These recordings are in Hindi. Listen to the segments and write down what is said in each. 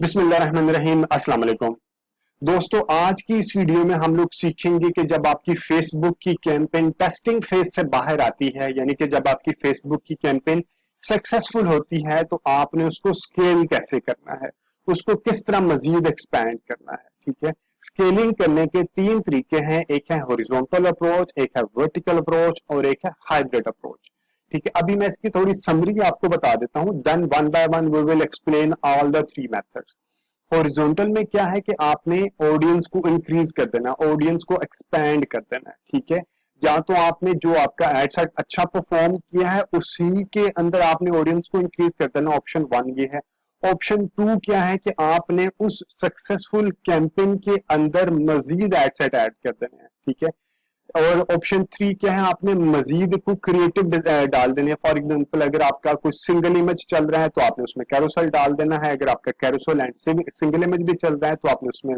बिस्मिल्लाहिर्रहमानिर्रहीम, अस्सलाम वालेकुम। दोस्तों, आज की इस वीडियो में हम लोग सीखेंगे कि जब आपकी फेसबुक की कैंपेन टेस्टिंग फेज से बाहर आती है, यानी कि जब आपकी फेसबुक की कैंपेन सक्सेसफुल होती है, तो आपने उसको स्केल कैसे करना है, उसको किस तरह मजीद एक्सपैंड करना है। ठीक है, स्केलिंग करने के तीन तरीके हैं, एक है हॉरिजॉन्टल अप्रोच, एक है वर्टिकल अप्रोच और एक है हाइब्रिड अप्रोच। ठीक है, अभी मैं इसकी थोड़ी समरी आपको बता देता हूं, then one by one we will explain all the three methods. Horizontal में क्या है कि आपने ऑडियंस को इंक्रीज कर देना, ऑडियंस को एक्सपैंड कर देना है। ठीक है, या तो आपने जो आपका एड सेट अच्छा परफॉर्म किया है उसी के अंदर आपने ऑडियंस को इंक्रीज कर देना, ऑप्शन वन ये है। ऑप्शन टू क्या है कि आपने उस सक्सेसफुल कैंपेन के अंदर मजीद एड सेट ऐड कर देने हैं। ठीक है, और ऑप्शन थ्री क्या है, आपने मजीद को क्रिएटिव डाल देने हैं। फॉर एग्जांपल, अगर आपका कोई सिंगल इमेज चल रहा है तो आपने उसमें कैरोसेल डाल देना है, अगर आपका कैरोसेल एंड सिंगल इमेज भी चल रहा है तो आपने उसमें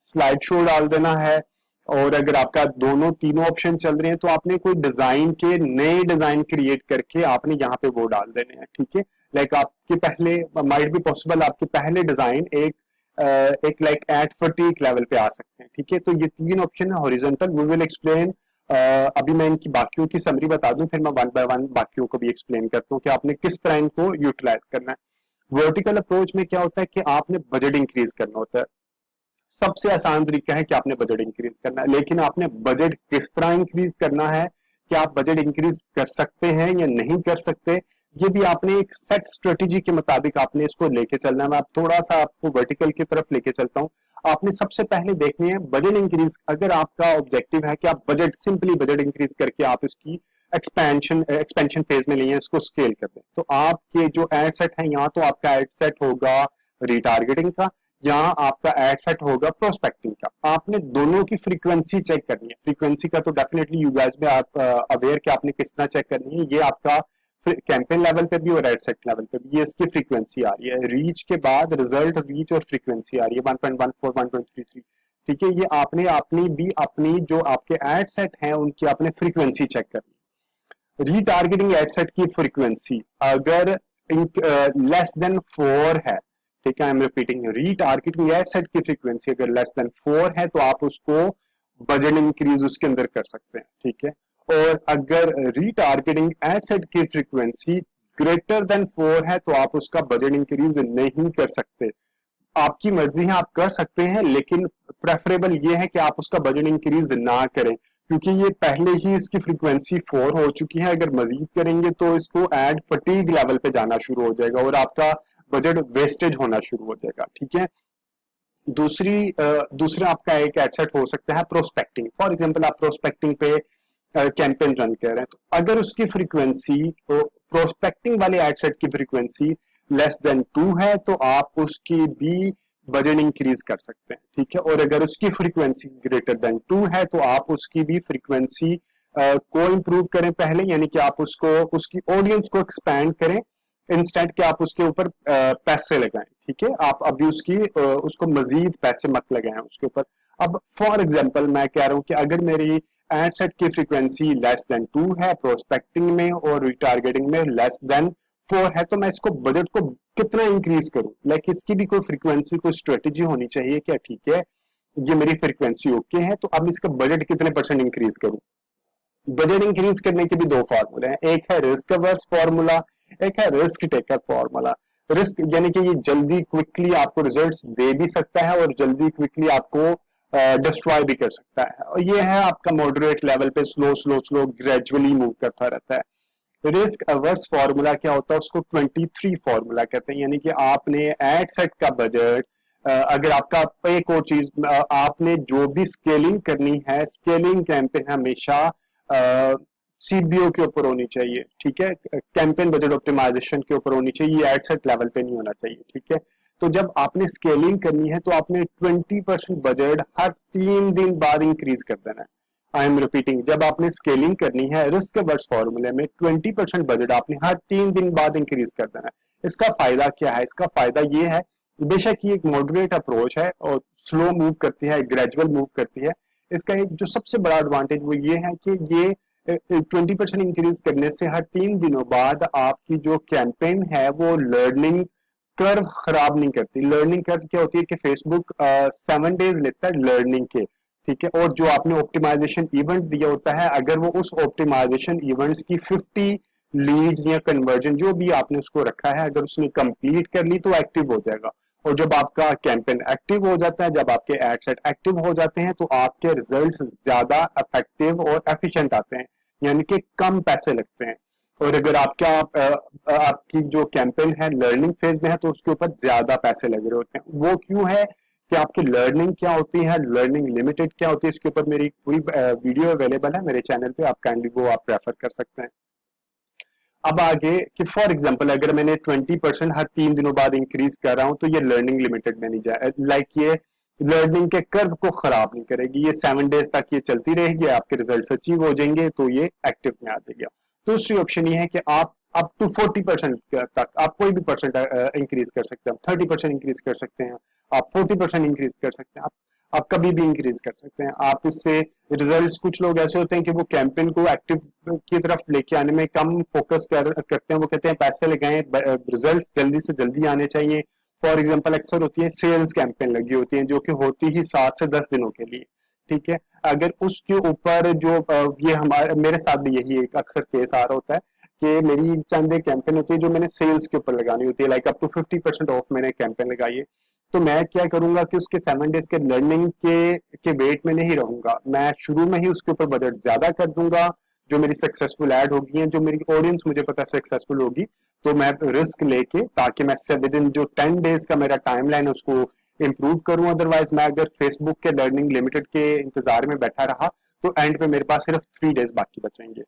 स्लाइड शो डाल देना है, और अगर आपका दोनों तीनों ऑप्शन चल रहे हैं तो आपने कोई डिजाइन के नए डिजाइन क्रिएट करके आपने यहाँ पे वो डाल देने हैं। ठीक है, लाइक आपके पहले माइट भी पॉसिबल आपके पहले डिजाइन एक लाइक एट फटीक लेवल पे आ सकते हैं। ठीक है, तो ये तीन ऑप्शन है हॉरिजॉन्टल, वी विल एक्सप्लेन। अभी मैं इनकी बाकियों की समरी बता दूं, फिर मैं वन बाय वन बाकियों को भी एक्सप्लेन करता हूँ कि आपने किस तरह इनको यूटिलाइज करना है। वर्टिकल अप्रोच में क्या होता है कि आपने बजट इंक्रीज करना होता है। सबसे आसान तरीका है कि आपने बजट इंक्रीज करना है, लेकिन आपने बजट किस तरह इंक्रीज करना है, कि आप बजट इंक्रीज कर सकते हैं या नहीं कर सकते, ये भी आपने एक सेट स्ट्रेटेजी के मुताबिक आपने इसको लेके चलना है। मैं आप थोड़ा सा आपको वर्टिकल की तरफ लेके चलता हूँ। आपने सबसे पहले देखनी है बजट इंक्रीज। अगर आपका ऑब्जेक्टिव है कि आप बजट सिंपली बजट इंक्रीज करके आप इसकी एक्सपेंशन फेज में नहीं है, इसको स्केल कर दें, तो आपके जो एड सेट है, यहाँ तो आपका एड सेट होगा रिटारगेटिंग का, यहाँ आपका एड सेट होगा प्रोस्पेक्टिंग का। आपने दोनों की फ्रीक्वेंसी चेक करनी है। फ्रीक्वेंसी का तो डेफिनेटली यू गाइस में आप अवेयर कि आपने किस तरह चेक करनी है। ये आपका कैंपेन लेवल पे भी और एड सेट लेवल पे भी ये इसकी फ्रीक्वेंसी आ रही है। रीच के बाद रिजल्ट, रीच और फ्रीक्वेंसी आ रही है 1.14 1.33। ठीक है, ये आपने अपनी भी अपनी जो आपके एड सेट हैं उनकी आपने फ्रीक्वेंसी चेक करनी है। रीटारगेटिंग एड सेट की फ्रीक्वेंसी अगर लेस देन 4 है, ठीक है, I am repeating, retargeting ad set की फ्रीक्वेंसी अगर लेस देन 4 है तो आप उसको बजट इंक्रीज उसके अंदर कर सकते हैं। ठीक है, और अगर रीटारगेटिंग एड सेट की फ्रीक्वेंसी ग्रेटर देन 4 है तो आप उसका बजट इंक्रीज नहीं कर सकते। आपकी मर्जी है, आप कर सकते हैं, लेकिन प्रेफरेबल ये है कि आप उसका बजट इंक्रीज ना करें, क्योंकि ये पहले ही इसकी फ्रीक्वेंसी 4 हो चुकी है। अगर मजीद करेंगे तो इसको एड फटीग लेवल पे जाना शुरू हो जाएगा और आपका बजट वेस्टेज होना शुरू हो जाएगा। ठीक है, दूसरा आपका एक एडसेट हो सकता है प्रोस्पेक्टिंग। फॉर एग्जांपल, आप प्रोस्पेक्टिंग पे कैंपेन रन कर रहे हैं, तो अगर उसकी फ्रीक्वेंसी, तो प्रोस्पेक्टिंग वाले एडसेट की फ्रीक्वेंसी लेस देन 2 है तो आप उसकी भी बजट इंक्रीज कर सकते हैं। ठीक है, और अगर उसकी फ्रीक्वेंसी ग्रेटर देन 2 है तो आप उसकी भी फ्रीक्वेंसी को इंप्रूव करें पहले, यानी कि आप उसको उसकी ऑडियंस को एक्सपैंड करें इंस्टेंट कि आप उसके ऊपर पैसे लगाएं। ठीक है, आप अभी उसको मजीद पैसे मत लगाएं उसके ऊपर। अब फॉर एग्जांपल मैं कह रहा हूं कि अगर मेरी एड सेट की फ्रीक्वेंसी लेस देन 2 है प्रोस्पेक्टिंग में और रिटारगेटिंग में लेस देन 4 है, तो मैं इसको बजट को कितना इंक्रीज करूं। लाइक इसकी भी कोई फ्रीक्वेंसी, कोई स्ट्रेटेजी होनी चाहिए। क्या ठीक है, ये मेरी फ्रीक्वेंसी ओके है, तो अब इसका बजट कितने परसेंट इंक्रीज करूं। बजट इंक्रीज करने के भी दो फार्मूले हैं, एक है रिस्क अवर्स फार्मूला, एक है रिस्क टेकर फार्मूला। रिस्क यानी कि ये जल्दी क्विकली आपको रिजल्ट्स दे भी सकता है और जल्दी क्विकली आपको डिस्ट्रॉय भी कर सकता है, और ये है आपका मॉडरेट लेवल पे slow slow slow gradually move करता रहता है। रिस्क अवर्स फार्मूला क्या होता है, उसको 23 फार्मूला कहते हैं, यानी कि आपने एड सेट का बजट, अगर आपका एक और चीज, आपने जो भी स्केलिंग करनी है, स्केलिंग कैंपेन हमेशा सीबीओ के ऊपर होनी चाहिए। ठीक है, कैंपेन बजट ऑप्टिमाइजेशन के ऊपर होनी चाहिए, ये एड सेट लेवल पे नहीं होना चाहिए। ठीक है, तो जब आपने स्केलिंग करनी है तो आपने 20% बजट हर 3 दिन बाद इंक्रीज कर देना है। आई एम रिपीटिंग, जब आपने स्केलिंग करनी है रिस्क वर्स फॉर्मूले में 20% बजट आपने हर 3 दिन बाद इंक्रीज कर देना है। इसका फायदा क्या है, इसका फायदा ये है, बेशक ये एक मॉडरेट अप्रोच है और स्लो मूव करती है, ग्रेजुअल मूव करती है। इसका एक जो सबसे बड़ा एडवांटेज वो ये है कि ये 20% इंक्रीज करने से हर 3 दिनों बाद आपकी जो कैंपेन है वो लर्निंग कर्व खराब नहीं करती। लर्निंग कर्व क्या होती है कि फेसबुक 7 डेज लेता है लर्निंग के, ठीक है, और जो आपने ऑप्टिमाइजेशन इवेंट दिया होता है, अगर वो उस ऑप्टिमाइजेशन इवेंट्स की 50 लीड्स या कन्वर्जन जो भी आपने उसको रखा है, अगर उसने कंप्लीट कर ली तो एक्टिव हो जाएगा। और जब आपका कैंपेन एक्टिव हो जाता है, जब आपके एड सेट एक्टिव हो जाते हैं, तो आपके रिजल्ट ज्यादा इफेक्टिव और एफिशिएंट आते हैं, यानी कि कम पैसे लगते हैं। और अगर आपकी जो कैंपेन है लर्निंग फेज में है, तो उसके ऊपर ज्यादा पैसे लग रहे होते हैं। वो क्यों है कि आपकी लर्निंग क्या होती है, लर्निंग लिमिटेड क्या होती है, इसके ऊपर मेरी पूरी वीडियो अवेलेबल है मेरे चैनल पे, आप काइंडली वो आप रेफर कर सकते हैं। अब आगे कि फॉर एग्जांपल अगर मैंने 20% हर 3 दिनों बाद इंक्रीज कर रहा हूं, तो ये लर्निंग लिमिटेड में नहीं जाए, लाइक ये लर्निंग के कर्व को खराब नहीं करेगी, ये 7 डेज तक ये चलती रहेगी, आपके रिजल्ट अचीव हो जाएंगे, तो ये एक्टिव में आ जाएगा। दूसरी ऑप्शन ये है कि आप अप टू 40% तक आप कोई भी परसेंट इंक्रीज कर सकते हैं, 30% इंक्रीज कर सकते हैं, आप 40% इंक्रीज कर सकते हैं, आप कभी भी इंक्रीज कर सकते हैं। आप इससे रिजल्ट्स, कुछ लोग ऐसे होते हैं कि वो कैंपेन को एक्टिव की तरफ लेके आने में कम फोकस करते हैं, वो कहते हैं पैसे लगाएं, रिजल्ट्स जल्दी से जल्दी आने चाहिए। फॉर एग्जांपल अक्सर होती है सेल्स कैंपेन लगी होती है, जो कि होती ही 7 से 10 दिनों के लिए, ठीक है। अगर उसके ऊपर जो ये हमारे मेरे साथ भी यही एक अक्सर केस आ रहा होता है कि मेरी चंद एक कैंपेन होती है जो मैंने सेल्स के ऊपर लगानी होती है, लाइक अप टू 50% ऑफ मैंने कैंपेन लगाई है, तो मैं क्या करूंगा कि उसके 7 डेज के लर्निंग के वेट में नहीं रहूंगा, मैं शुरू में ही उसके ऊपर बजट ज्यादा कर दूंगा। जो मेरी सक्सेसफुल ऐड होगी है, जो मेरी ऑडियंस मुझे पता है सक्सेसफुल होगी, तो मैं रिस्क लेके, ताकि मैं विद इन जो 10 डेज का मेरा टाइम लाइन है उसको इंप्रूव करूं। अदरवाइज मैं अगर फेसबुक के लर्निंग लिमिटेड के इंतजार में बैठा रहा, तो एंड पे मेरे पास सिर्फ 3 डेज बाकी बचेंगे,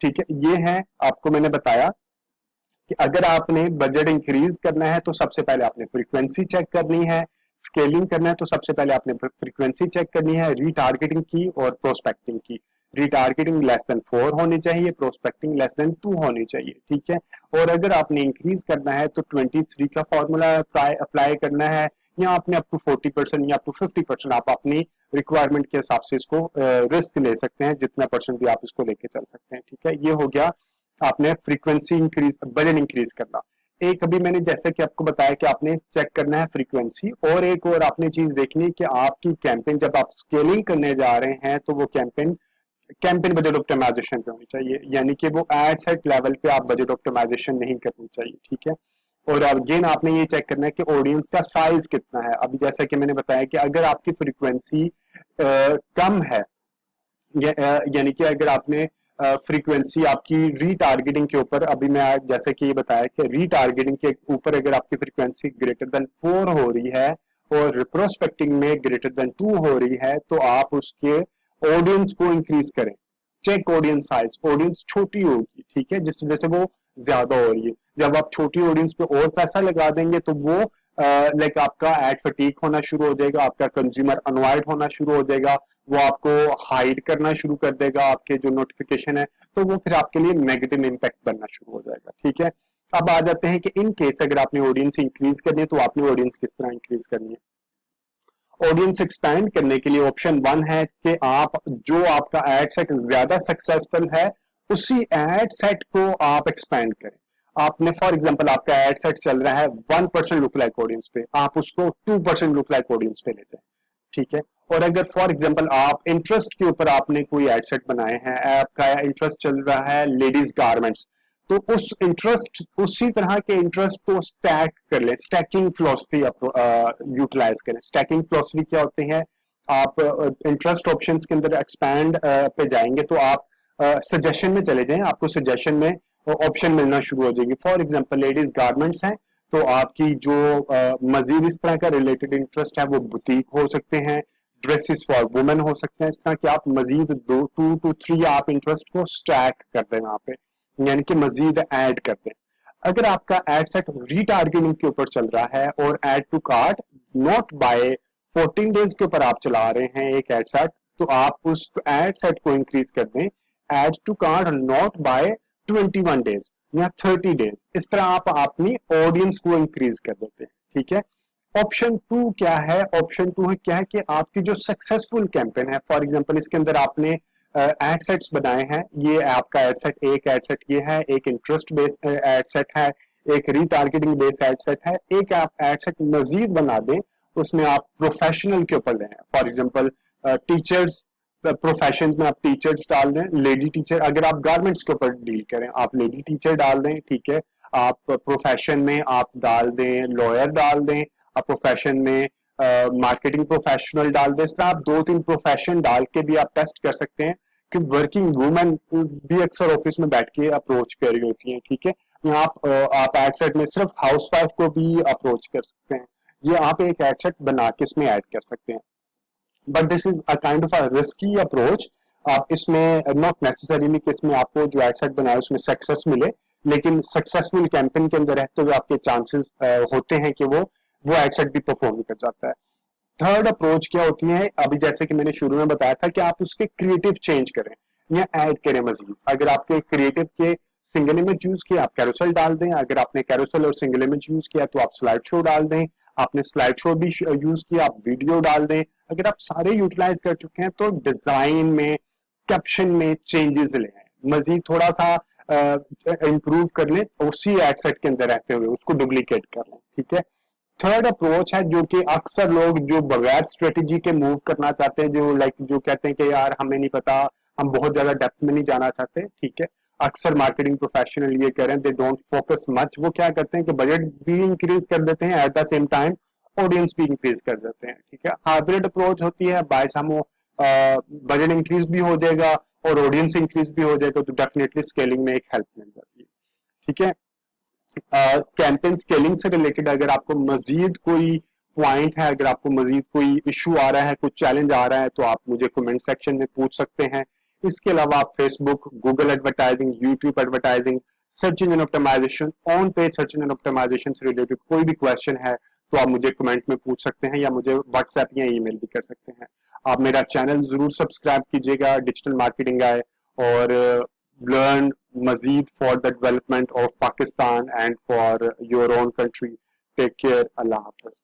ठीक है। ये है, आपको मैंने बताया कि अगर आपने बजट इंक्रीज करना है, तो सबसे पहले आपने फ्रीक्वेंसी चेक करनी है, स्केलिंग करना है तो सबसे पहले आपने फ्रीक्वेंसी चेक करनी है, रीटारगेटिंग की और प्रोस्पेक्टिंग की। रीटारगेटिंग लेस देन 4 होनी चाहिए, प्रोस्पेक्टिंग लेस देन 2 होनी चाहिए, ठीक है। और अगर आपने इंक्रीज करना है तो 23 का फॉर्मूला अप्लाई करना है, या आपने अप टू 40% या अप टू 50% आप अपनी रिक्वायरमेंट के हिसाब से इसको रिस्क ले सकते हैं, जितना परसेंट भी आप इसको लेके चल सकते हैं, ठीक है। ये हो गया आपने फ्रीक्वेंसी इंक्रीज, बजट इंक्रीज करना। एक अभी मैंने जैसे कि आपको बताया कि आपने चेक करना है फ्रीक्वेंसी, और एक और आपने चीज देखनी है कि आपकी कैंपेन जब आप स्केलिंग करने जा रहे हैं, तो वो कैंपेन कैंपेन बजट ऑप्टिमाइजेशन पे होनी चाहिए, यानी कि वो एड सेट लेवल पे आप बजट ऑप्टिमाइजेशन नहीं करनी चाहिए, ठीक है। और अगेन आपने ये चेक करना है कि ऑडियंस का साइज कितना है। अभी जैसा कि मैंने बताया कि अगर आपकी फ्रीक्वेंसी कम है, यानी कि अगर आपने फ्रीक्वेंसी आपकी रीटारगेटिंग के ऊपर, अभी मैं जैसे कि ये बताया कि रीटारगेटिंग के ऊपर अगर आपकी फ्रीक्वेंसी ग्रेटर देन 4 हो रही है और रिप्रोस्पेक्टिंग में ग्रेटर देन 2 हो रही है, तो आप उसके ऑडियंस को इंक्रीज करें। चेक ऑडियंस साइज, ऑडियंस छोटी होगी, ठीक है, जिस वजह से वो ज्यादा हो रही है। जब आप छोटी ऑडियंस पे और पैसा लगा देंगे, तो वो लाइक आपका एड फटीक होना शुरू हो जाएगा, आपका कंज्यूमर अनवाइड होना शुरू हो जाएगा, वो आपको हाइड करना शुरू कर देगा, आपके जो नोटिफिकेशन है, तो वो फिर आपके लिए नेगेटिव इंपैक्ट बनना शुरू हो जाएगा, ठीक है। अब आ जाते हैं कि इन केस अगर आपने ऑडियंस इंक्रीज करनी है, तो आपने ऑडियंस किस तरह इंक्रीज करनी है। ऑडियंस एक्सपैंड करने के लिए ऑप्शन 1 है कि आप जो आपका एड सेट ज्यादा सक्सेसफुल है, उसी एड सेट को आप एक्सपैंड करें। आपने फॉर एग्जांपल आपका एड सेट चल रहा है 1% लुक लाइक ऑडियंस पे, आप उसको 2% लुक लाइक ऑडियंस पे ले जाए, ठीक है। और अगर फॉर एग्जांपल आप इंटरेस्ट के ऊपर आपने कोई एड सेट बनाए हैं, आपका इंटरेस्ट चल रहा है लेडीज गारमेंट्स, तो उस इंटरेस्ट, उसी तरह के इंटरेस्ट को स्टैक कर ले, स्टैकिंग फिलोसफी यूटिलाइज करें। स्टैकिंग फिलोसफी क्या होती है, आप इंटरेस्ट ऑप्शंस के अंदर एक्सपैंड पे जाएंगे, तो आप सजेशन में चले जाएं, आपको सजेशन में ऑप्शन मिलना शुरू हो जाएगी। फॉर एग्जांपल लेडीज गारमेंट्स हैं, तो आपकी जो मजीद इस तरह का रिलेटेड इंटरेस्ट है, वो बुटीक हो सकते हैं, ड्रेसेस फॉर वुमेन हो सकते हैं, इस तरह के आप मजीद 2 to 3 आप इंटरेस्ट को स्टैक कर दें वहां पे, यानी कि मजीद ऐड कर दें। अगर आपका एड सेट रीटारगेटिंग के ऊपर चल रहा है और add to cart not buy 14 days के ऊपर आप चला रहे हैं एक एड सेट, तो आप उस एड सेट को इंक्रीज कर दें add to cart not buy 21 days या 30 डेज। इस तरह आप अपनी ऑडियंस को इंक्रीज कर देते हैं, ठीक है। ऑप्शन 2 क्या है, ऑप्शन 2 है क्या है कि आपकी जो सक्सेसफुल कैंपेन है, फॉर एग्जांपल इसके अंदर आपने एड सेट्स बनाए हैं, ये आपका एड सेट, एक एड सेट ये है, एक इंटरेस्ट बेस्ड एड सेट है, एक रीटारगेटिंग बेस्ड एड सेट है, एक आप एड सेट मजीद बना दें, उसमें आप प्रोफेशनल के ऊपर लें। फॉर एग्जांपल टीचर्स प्रोफेशन में आप टीचर्स डाल दें, लेडी टीचर, अगर आप गारमेंट्स के ऊपर डील करें आप लेडी टीचर डाल दें, ठीक है। आप प्रोफेशन में आप डाल दें लॉयर डाल दें, आप प्रोफेशन में मार्केटिंग प्रोफेशनल डाल दें। इस तरह आप 2-3 प्रोफेशन डाल के भी आप टेस्ट कर सकते हैं कि वर्किंग वुमेन भी अक्सर ऑफिस में बैठ के अप्रोच कर रही होती हैं, ठीक है। यहाँ आप एड सेट में सिर्फ हाउस वाइफ को भी अप्रोच कर सकते हैं, ये आप एक एड सेट बना के इसमें ऐड कर सकते हैं। But this is a kind of a risky approach. आप इसमें नॉट नेसेसरीली कि इसमें आपको जो एड सेट बनाए उसमें सक्सेस मिले, लेकिन सक्सेसफुल कैंपेन के अंदर रहते हुए आपके चांसेस होते हैं कि वो एड सेट भी परफॉर्म कर जाता है। थर्ड अप्रोच क्या होती है, अभी जैसे कि मैंने शुरू में बताया था कि आप उसके क्रिएटिव चेंज करें या ऐड करें मजीद। अगर आपके क्रिएटिव के सिंगल इमेज यूज किया आप कैरोसेल डाल दें, अगर आपने कैरोसेल और सिंगल इमेज यूज किया तो आप स्लाइड शो डाल दें, आपने स्लाइड शो भी यूज किया आप वीडियो डाल दें। अगर आप सारे यूटिलाइज कर चुके हैं तो डिजाइन में कैप्शन में चेंजेस ले आए, मजीद थोड़ा सा इंप्रूव कर लें, उसी एड सेट के अंदर रहते हुए उसको डुप्लीकेट कर लें, ठीक है। थर्ड अप्रोच है जो कि अक्सर लोग जो बगैर स्ट्रेटेजी के मूव करना चाहते हैं, जो जो कहते हैं कि यार हमें नहीं पता, हम बहुत ज्यादा डेप्थ में नहीं जाना चाहते, ठीक है। अक्सर मार्केटिंग प्रोफेशनल ये करें, दे डोंट फोकस मच। वो क्या करते हैं कि बजट भी इंक्रीज कर देते हैं, at the same time audience भी इंक्रीज कर देते हैं, ठीक है। हाइब्रिड अप्रोच होती है, बाय सम बजट इंक्रीज भी हो जाएगा और ऑडियंस इंक्रीज भी हो जाएगा, तो डेफिनेटली स्केलिंग में एक हेल्प मिल जाती है, ठीक है। कैंपेन स्केलिंग से रिलेटेड अगर आपको मजीद कोई पॉइंट है, अगर आपको मजीद कोई इशू आ रहा है, कुछ चैलेंज आ रहा है, तो आप मुझे कमेंट सेक्शन में पूछ सकते हैं। इसके अलावा आप Facebook, Google advertising, YouTube advertising, search engine optimisation, on page search engine optimisation से रिलेटेड कोई भी क्वेश्चन है तो आप मुझे कमेंट में पूछ सकते हैं या मुझे व्हाट्सएप या ईमेल भी कर सकते हैं। आप मेरा चैनल जरूर सब्सक्राइब कीजिएगा, डिजिटल मार्केटिंग गाय, और learn Mazid for the development of Pakistan and for your own country. Take care. Allah Hafiz.